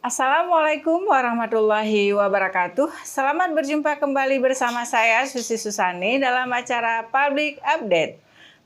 Assalamualaikum warahmatullahi wabarakatuh. Selamat berjumpa kembali bersama saya Susi Susani dalam acara Public Update.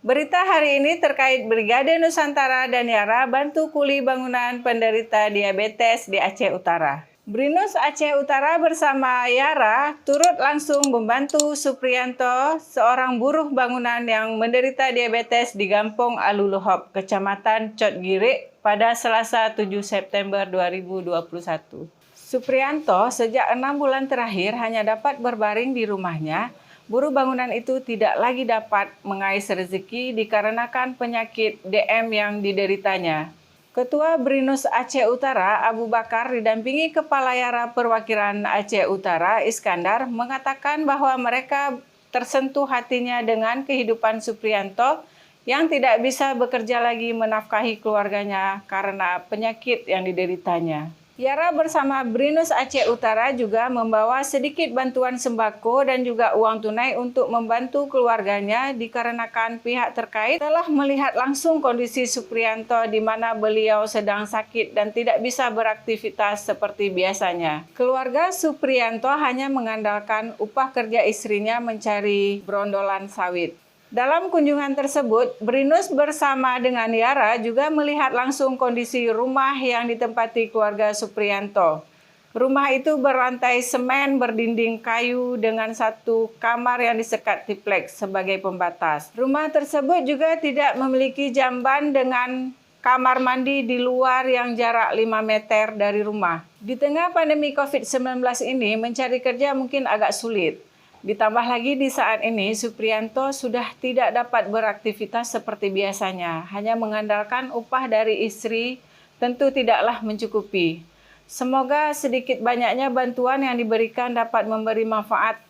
Berita hari ini terkait Brigade Nusantara dan Yara bantu kuli bangunan penderita diabetes di Aceh Utara. Brinus Aceh Utara bersama Yara turut langsung membantu Supriyanto, seorang buruh bangunan yang menderita diabetes di Gampong Aluluhop, Kecamatan Cotgire, pada Selasa 7 September 2021. Supriyanto sejak 6 bulan terakhir hanya dapat berbaring di rumahnya. Buruh bangunan itu tidak lagi dapat mengais rezeki dikarenakan penyakit DM yang dideritanya. Ketua Brinus Aceh Utara, Abu Bakar, didampingi Kepala Yara Perwakilan Aceh Utara, Iskandar, mengatakan bahwa mereka tersentuh hatinya dengan kehidupan Supriyanto yang tidak bisa bekerja lagi menafkahi keluarganya karena penyakit yang dideritanya. Yara bersama Brinus Aceh Utara juga membawa sedikit bantuan sembako dan juga uang tunai untuk membantu keluarganya dikarenakan pihak terkait telah melihat langsung kondisi Supriyanto di mana beliau sedang sakit dan tidak bisa beraktivitas seperti biasanya. Keluarga Supriyanto hanya mengandalkan upah kerja istrinya mencari brondolan sawit. Dalam kunjungan tersebut, Brinus bersama dengan Yara juga melihat langsung kondisi rumah yang ditempati keluarga Supriyanto. Rumah itu berlantai semen berdinding kayu dengan satu kamar yang disekat tripleks sebagai pembatas. Rumah tersebut juga tidak memiliki jamban dengan kamar mandi di luar yang jarak 5 meter dari rumah. Di tengah pandemi COVID-19 ini, mencari kerja mungkin agak sulit. Ditambah lagi di saat ini, Supriyanto sudah tidak dapat beraktivitas seperti biasanya. Hanya mengandalkan upah dari istri tentu tidaklah mencukupi. Semoga sedikit banyaknya bantuan yang diberikan dapat memberi manfaat.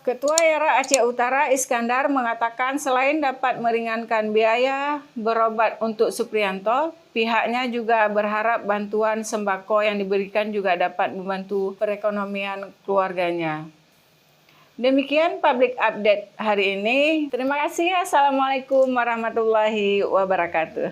Ketua Yara Aceh Utara, Iskandar, mengatakan selain dapat meringankan biaya berobat untuk Supriyanto, pihaknya juga berharap bantuan sembako yang diberikan juga dapat membantu perekonomian keluarganya. Demikian public update hari ini. Terima kasih. Assalamualaikum warahmatullahi wabarakatuh.